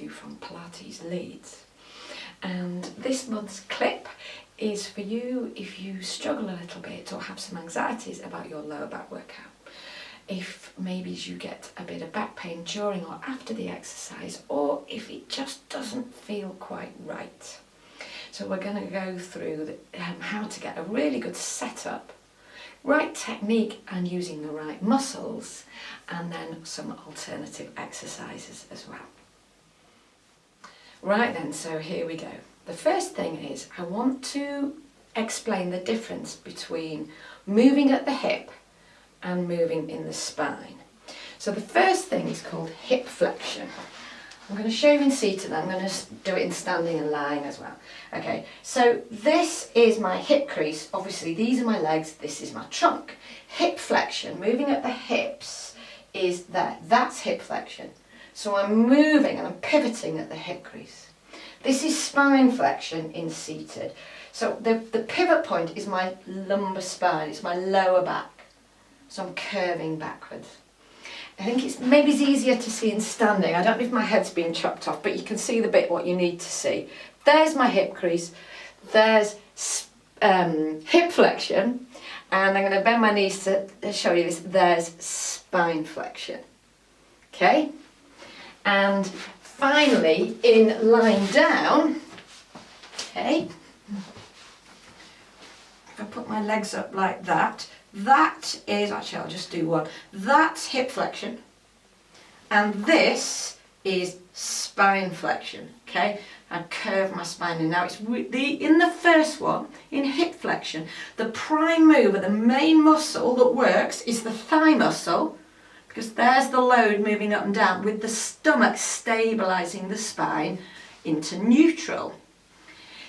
you from Pilates Leeds. And this month's clip is for you if you struggle a little bit or have some anxieties about your lower back workout. If maybe you get a bit of back pain during or after the exercise, or if it just doesn't feel quite right. So we're going to go through how to get a really good setup, right technique and using the right muscles, and then some alternative exercises as well. Right then, so here we go. The first thing is I want to explain the difference between moving at the hip and moving in the spine. So the first thing is called hip flexion. I'm going to show you in seated, I'm going to do it in standing and lying as well. Okay, so this is my hip crease, obviously these are my legs, this is my trunk. Hip flexion, moving at the hips, is there, that's hip flexion. So I'm moving and I'm pivoting at the hip crease. This is spine flexion in seated. So the pivot point is my lumbar spine, it's my lower back. So I'm curving backwards. I think it's easier to see in standing. I don't know if my head's been chopped off, but you can see the bit what you need to see. There's my hip crease, there's hip flexion, and I'm going to bend my knees to show you this. There's spine flexion. Okay? And finally, in lying down, okay, if I put my legs up like that, that is, actually I'll just do one, that's hip flexion, and this is spine flexion, okay? I curve my spine, and now it's in the first one, in hip flexion, the prime mover, the main muscle that works is the thigh muscle, because there's the load moving up and down with the stomach stabilising the spine into neutral.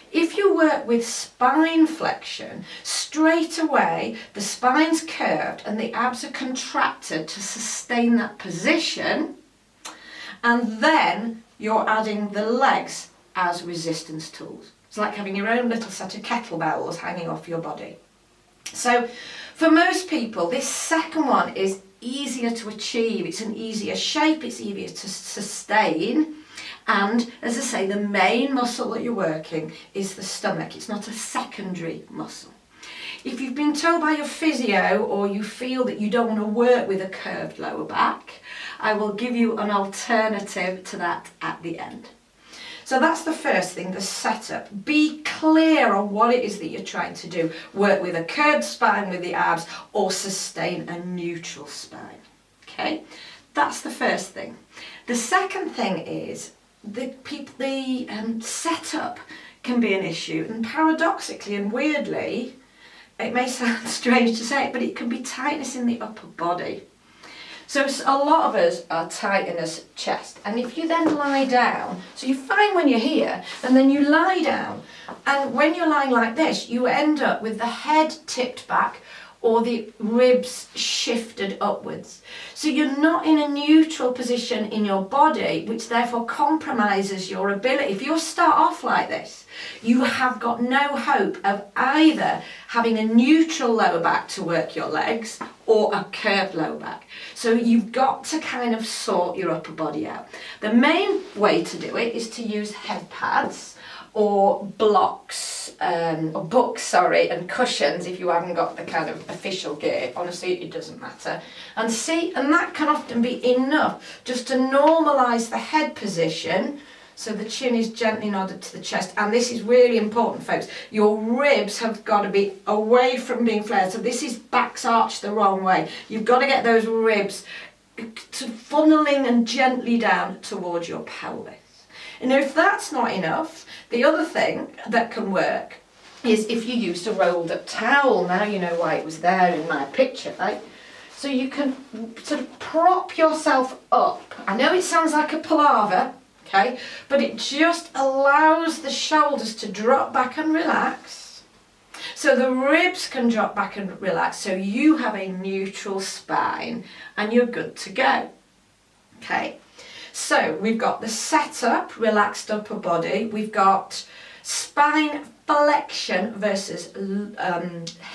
If you work with spine flexion, straight away the spine's curved and the abs are contracted to sustain that position, and then you're adding the legs as resistance tools. It's like having your own little set of kettlebells hanging off your body. So for most people, this second one is easier to achieve. It's an easier shape, it's easier to sustain. And as I say, the main muscle that you're working is the stomach. It's not a secondary muscle. If you've been told by your physio or you feel that you don't want to work with a curved lower back, I will give you an alternative to that at the end. So that's the first thing, the setup. Be clear on what it is that you're trying to do. Work with a curved spine with the abs or sustain a neutral spine. Okay, that's the first thing. The second thing is the setup can be an issue, and paradoxically and weirdly, it may sound strange to say it, but it can be tightness in the upper body. So a lot of us are tight in the chest, and if you then lie down, so you find when you're here, and then you lie down, and when you're lying like this, you end up with the head tipped back or the ribs shifted upwards. So you're not in a neutral position in your body, which therefore compromises your ability. If you start off like this, you have got no hope of either having a neutral lower back to work your legs or a curved lower back. So you've got to kind of sort your upper body out. The main way to do it is to use head pads or blocks, or books, and cushions if you haven't got the kind of official gear. Honestly, it doesn't matter. And that can often be enough just to normalise the head position so the chin is gently nodded to the chest. And this is really important, folks. Your ribs have got to be away from being flared. So this is backs arched the wrong way. You've got to get those ribs funneling and gently down towards your pelvis. And if that's not enough, the other thing that can work is if you used a rolled up towel. Now you know why it was there in my picture, right? So you can sort of prop yourself up. I know it sounds like a palaver, okay, but it just allows the shoulders to drop back and relax. So the ribs can drop back and relax, so you have a neutral spine and you're good to go, okay? So we've got the setup, relaxed upper body, we've got spine flexion versus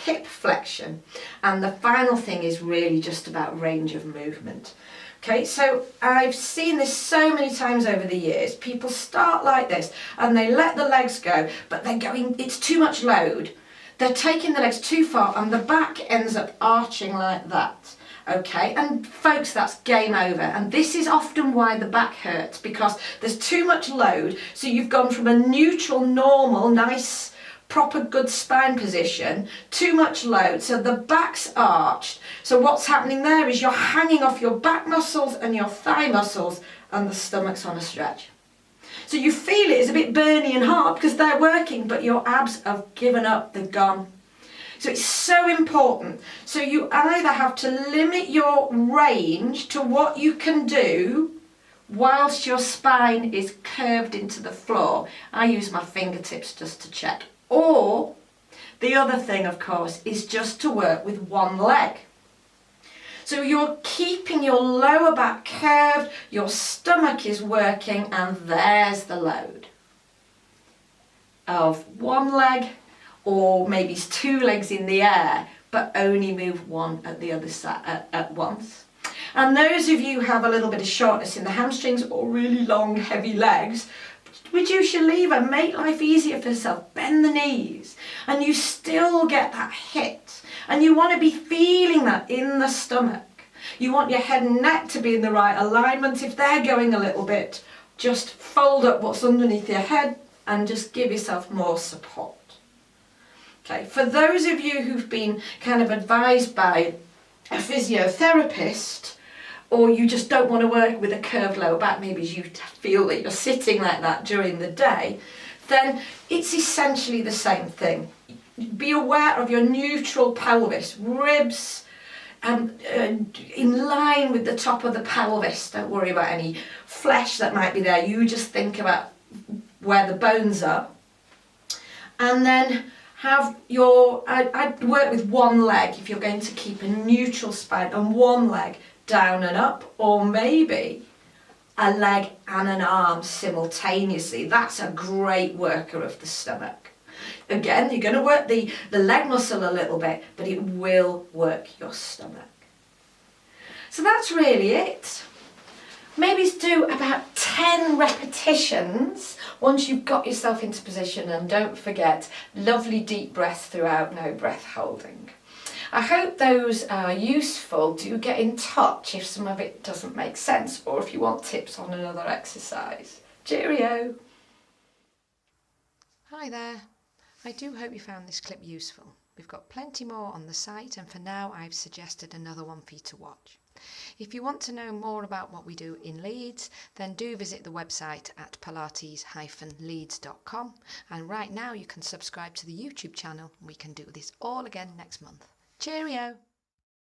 hip flexion. And the final thing is really just about range of movement. Okay, so I've seen this so many times over the years. People start like this and they let the legs go, but they're going, it's too much load. They're taking the legs too far and the back ends up arching like that. Okay, and folks, that's game over. And this is often why the back hurts, because there's too much load. So you've gone from a neutral, normal, nice, proper good spine position, too much load, so the back's arched. So what's happening there is you're hanging off your back muscles and your thigh muscles, and the stomach's on a stretch. So you feel it is a bit burny and hard because they're working, but your abs have given up, they've gone. So it's so important. So you either have to limit your range to what you can do whilst your spine is curved into the floor. I use my fingertips just to check. Or the other thing, of course, is just to work with one leg. So you're keeping your lower back curved, your stomach is working, and there's the load of one leg, or maybe it's two legs in the air, but only move one at the other side at once. And those of you who have a little bit of shortness in the hamstrings or really long, heavy legs, reduce your lever, make life easier for yourself, bend the knees, and you still get that hit. And you want to be feeling that in the stomach. You want your head and neck to be in the right alignment. If they're going a little bit, just fold up what's underneath your head and just give yourself more support. Okay, for those of you who've been kind of advised by a physiotherapist, or you just don't want to work with a curved lower back, maybe you feel that you're sitting like that during the day, then it's essentially the same thing. Be aware of your neutral pelvis, ribs in line with the top of the pelvis. Don't worry about any flesh that might be there. You just think about where the bones are. And then have your, I'd work with one leg if you're going to keep a neutral spine, and one leg down and up, or maybe a leg and an arm simultaneously. That's a great worker of the stomach. Again, you're going to work the leg muscle a little bit, but it will work your stomach. So that's really it. Maybe do about 10 repetitions once you've got yourself into position, and don't forget, lovely deep breaths throughout, no breath holding. I hope those are useful. Do get in touch if some of it doesn't make sense, or if you want tips on another exercise. Cheerio! Hi there. I do hope you found this clip useful. We've got plenty more on the site, and for now I've suggested another one for you to watch. If you want to know more about what we do in Leeds, then do visit the website at pilates-leeds.com, and right now you can subscribe to the YouTube channel, and we can do this all again next month. Cheerio!